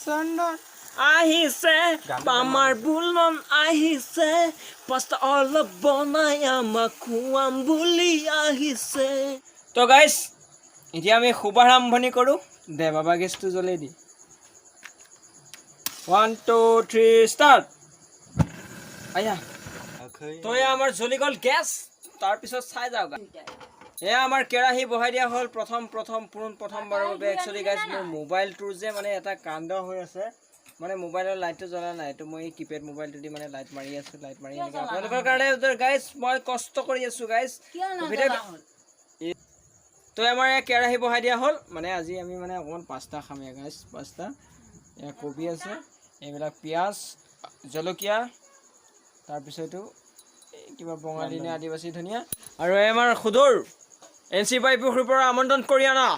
চন্দন আহিছে আমাৰ বুলন আহিছে পাস্তা অলপ বনাই আমাক খুৱাম বুলি আহিছে তো গাইস এতিয়া আমি শুভাৰম্ভণি কৰো দে বাবা গেছটো জ্বলাই দি 1 2 3 ষ্টাৰ্ট আয়া তো আমাৰ জ্বলি গল গেছ তাৰ পিছত চাই যাও এয়া আমাৰ কেৰাহী বহাই দিয়া হল প্ৰথমবাৰৰ বাবে একচুয়ালি গাইস মোৰ মোবাইলটোৰ যে মানে এটা কাণ্ড হৈ আছে মানে মোবাইলৰ লাইটটো জ্বলা নাই তো মই কিপ্যাড মোবাইলটো দি মানে লাইট মাৰি আছো আপোনালোকৰ কাৰণে গাইস মই কষ্ট কৰি আছো গাইস তো আমাৰ কেৰাহী বহাই দিয়া হল মানে আজি আমি মানে অকমান পাস্তা খাম গাইস পাস্তা এয়া কবি আছে এইবিলাক পিয়াজ জলকীয়া তাৰ পিছতো কিবা বঙালী নে আদিবাসী ধনিয়া আৰু আমাৰ খুদৰ এনসি বাইপুৰ পৰা আমন্ত্ৰণ কৰি আনা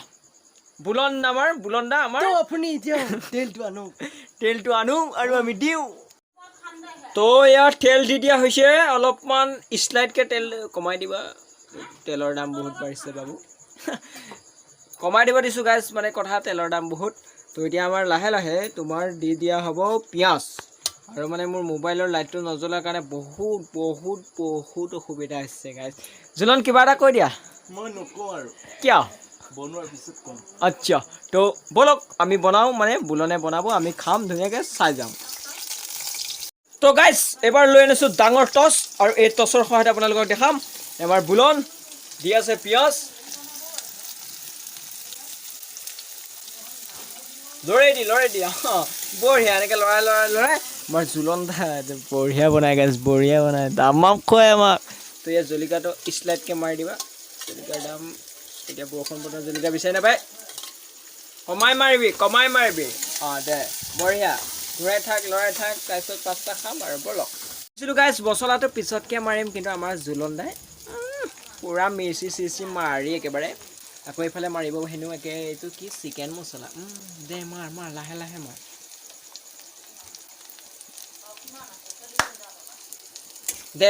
বুলন আমাৰ বুলনদা আমাৰ তো আপুনি এতিয়া তেলটো আনো আৰু আমি দিও তো ইয়াত তেল দি দিয়া হৈছে অলপমান স্লাইডকে তেল কমাই দিবা তেলৰ দাম বহুত বাঢ়িছে বাবু কমাই দিব দিছো গাইস মানে কথা তেলৰ দাম বহুত তো এতিয়া আমাৰ লাহে লাহে তোমাৰ দি দিয়া হ'ব পিয়াজ আৰু মানে মোৰ মোবাইলৰ লাইটটো নজ্বলাৰ কাৰণে বহুত অসুবিধা হৈছে গাইস জুলন কিবা এটা কৈ দিয়া মই নকওঁ আৰু কিয় বনোৱাৰ পিছত কম আচ্ছা তো বলক আমি বনাও মানে বুলনে বনাব আমি খাম ধুনীয়াকৈ চাই যাম তো গাইস এবাৰ লৈ আনিছো ডাঙৰ টচ আৰু এই টচৰ সহায়ত আপোনালোকক দেখাম এবাৰ বুলন দি আছে পিয়াজ লৰাই দি বঢ়িয়া এনেকৈ লৰাই আমাৰ জুলন দা বঢ়িয়া বনাই গাইস বঢ়িয়া বনাই দামাক খুৱাই আমাক তো ইয়াত জলকীয়াটো স্লাইডকৈ মাৰি দিবা জলকীয়াৰ দাম এতিয়া বৰষুণ বতৰ জলকীয়া বিচাৰি নাপায় কমাই মাৰিবি দে বঢ়িয়া লৰাই থাক তাৰপিছত পাস্তা খাম আৰু বলক গাইছ মছলাটো পিছতকৈ মাৰিম কিন্তু আমাৰ জুলন দাই পুৰা মিৰ্চি চিৰ্চি মাৰি একেবাৰে আকৌ এইফালে মাৰিব হেনো একে এইটো কি চিকেন মছলা দে মাৰ লাহে মাৰ দে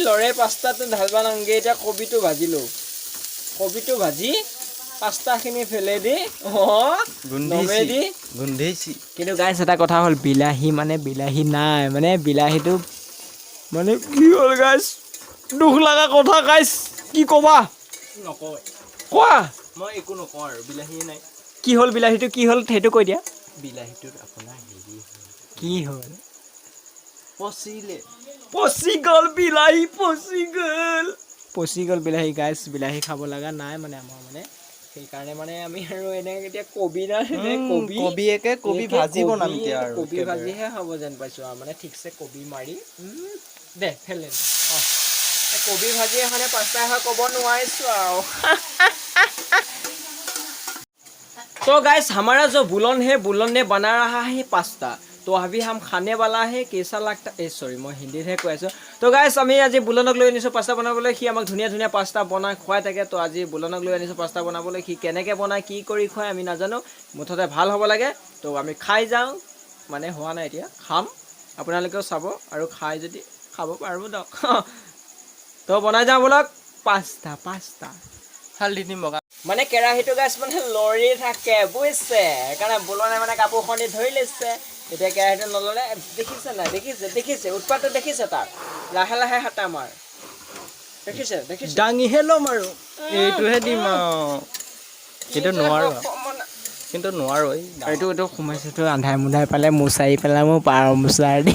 লৰে পাস্তাটো ঢালবা নাংগে এতিয়া কবিটো ভাজি পাস্তাখিনি ফেলে দি গোন্ধেছি কিন্তু গাইছ এটা কথা হ'ল বিলাহী নাই মানে বিলাহীটো মানে কি হ'ল গাইছ দুখ লগা কথা গাইছ কি ক'বা নকয় কোৱা মই একো নকওঁ আৰু বিলাহী নাই কি হ'ল বিলাহীটো কি হ'ল সেইটো কৈ দিয়া বিলাহীটোত আপোনাৰ হেৰি কি হ'ল পচি গ'ল বিলাহী পচি গ'ল বিলাহী গাইছ বিলাহী খাব লগা নাই মানে আমাৰ মানে সেইকাৰণে মানে আমি আৰু এনেকৈ এতিয়া কবি ভাজি বনাম এতিয়া আৰু কবি ভাজিহে হ'ব যেন পাইছোঁ আৰু মানে ঠিকছে কবি মাৰি দে ফেলে কবি ভাজি এখনে পাস্তা হয় ক'ব নোৱাৰিছোঁ আৰু तो गाइस हमारा जो बुलन ने बना रहा है पास्ता तो अभी हम खाने वाला है कैसा लगता सॉरी मैं हिंदी হে কৈ আছো তো গাইস আমি আজি বুলনক লৈ আনিছো পাস্তা বনাবলৈ সি আমাক ধুনীয়া পাস্তা বনাই খুৱাই থাকে তো আজি বুলনক লৈ আনিছো পাস্তা বনাবলৈ সি কেনেকৈ বনাই কি কৰি খুৱাই আমি নাজানো মুঠতে ভাল হ'ব লাগে তো আমি খাই যাওঁ মানে হোৱা নাই এতিয়া খাম আপোনালোকেও চাব আৰু খাই যদি খাব পাৰিব দক তো বনাই যাওঁ বলক পাস্তা হালধি দিম বগা মানে কেৰাহীটো গাইছ মানে লৰি থাকে বুজিছে সেইকাৰণে বুলনে মানে কাপোৰখন দি ধৰি লৈছে এতিয়া কেৰাহীটো নল'লে দেখিছে উৎপাতটো দেখিছে তাৰ লাহে হাতা মাৰ দেখিছে দাঙিহে ল'ম আৰু এইটোহে দিম কিন্তু নোৱাৰো এইটো সোমাইছেতো আন্ধাই মুন্ধাই পালে মোচাৰি পেলাই মোৰ পাৰ মোচাৰ দি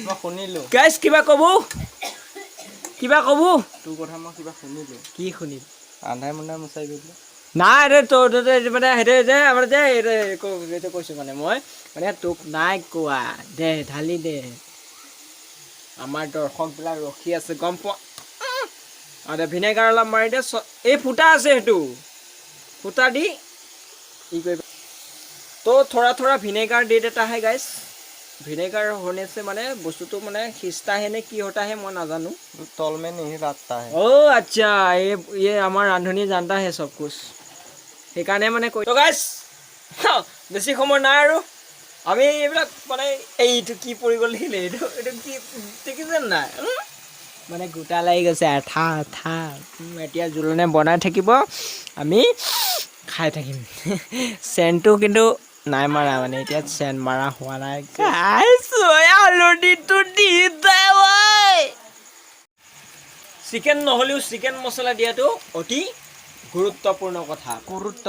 মই শুনিলোঁ গাইছ কিবা ক'ব তোৰ কথা মই কিবা শুনিলোঁ কি শুনিল আন্ধাই মুন্ধাই মোচাই গৈছিলে নাই তোৰ মানে সেইটো যে আমাৰ যে এইটো কৈছোঁ মানে মই মানে তোক নাই কোৱা দে ঢালি দে আমাৰ দৰ্শকবিলাক ৰখি আছে গম পোৱা দে ভিনেগাৰ অলপ মাৰি দে এই ফুটা আছে সেইটো ফুটা দি ই কৰিব তো थोड़ा ভিনেগাৰ দি देता है गाइस ভিনেগাৰ होने से মানে বস্তুটো মানে খিস্তা হে নে কি होता है মই নাজানো तल में नहीं रहता है अच्छा ये আমাৰ ৰান্ধনী জানতা है सब कुछ সেইকাৰণে মানে কৈ তো গাইস বেছি সময় নাই আৰু আমি এইবিলাক মানে এইটো কি পৰি গ'ল এইটো কি দেখিছে নাই মানে গোটা লাগি গৈছে আঠা এতিয়া জুলনে বনাই থাকিব আমি খাই থাকিম চেনটো কিন্তু নাই মাৰা মানে এতিয়া চেন মাৰা হোৱা নাই গাইছ হালধিটো দি দে ঐ চিকেন নহ'লেও চিকেন মছলা দিয়াটো অতি গুৰুত্বপূৰ্ণ কথা গুৰুত্ব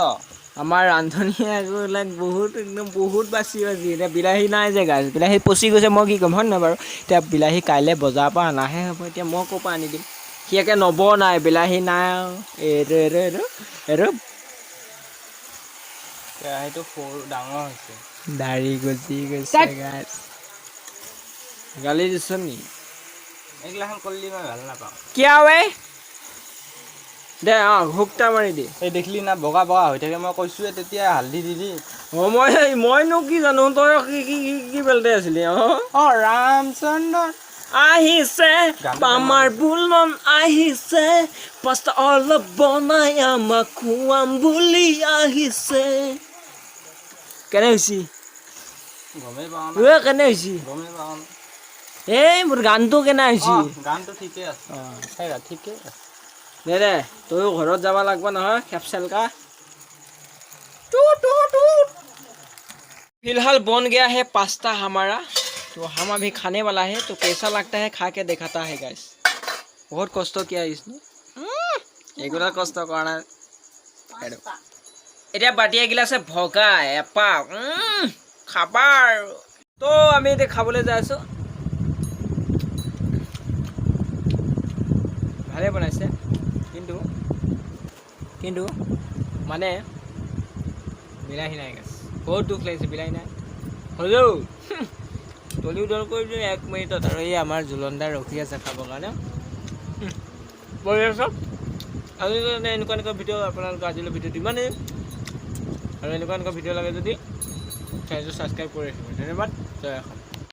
আমাৰ ৰান্ধনীয়ে আকৌ লাইক বহুত একদম বহুত বাচি এতিয়া বিলাহী নাই যে গাইছ বিলাহী পচি গৈছে মই কি ক'ম হয় নহয় বাৰু এতিয়া বিলাহী কাইলৈ বজাৰৰ পৰা অনাহে হ'ব এতিয়া মই ক'ৰ পৰা আনি দিম সি একে নবনাই বিলাহী নাই আৰু এইটো কেৰাহীটো সৰু ডাঙৰ হৈছে দাড়ি গজি গৈছে গাইছ গালি দিছ নি এইগিলাখন কৰিলে মই ভাল নাপাওঁ কিয় বে দে হুকটা মাৰি দি এই দেখিলি না বগা বগা হৈ থাকে মই কৈছোঁৱে তেতিয়া হালধি দি দি মইনো কি জানো তই কি বেলতে আছিলি ৰামচন্দ্ৰ আহিছে আমাৰ বুলন আহিছে পাস্তা অলপ বনাই আমাক খুৱাম বুলি আহিছে কেনে হৈছি গমেই পাওঁ কেনে হৈছি গমেই পাওঁ এই মোৰ গানটো কেনে হৈছি গানটো ঠিকে আছে ঠিকে আছে দে তইও ঘৰত যাব লাগব নহয় খেপচেলকা फिलहाल बन गया है पास्ता हमारा तो हम अभी खाने वाला है तो कैसा लगता है खा के दिखाता है गाइस बहुत कष्ट किया इसने एगुला कष्ट करना এতিয়া বাটি এগিলাছে ভগা এপাক খাবার তো আমি এতিয়া খাবলৈ যাই আছো ভালে বনাইছে কিন্তু মানে বিলাহী নাই গাছ বহুত দুখ লাগিছে বিলাহী নাই হ'লেও তলিও দল কৰি দিওঁ 1 মিনিটত আৰু এই আমাৰ জুলনদাৰ ৰখি আছে খাবৰ কাৰণে বহি আছোঁ আজি এনেকুৱা ভিডিঅ' আপোনালোকে আজিলৈ ভিডিঅ'টো ইমানেই আৰু এনেকুৱা ভিডিঅ' লাগে যদি চেনেলটো ছাবস্ক্ৰাইব কৰি ৰাখিব ধন্যবাদ জয় অসম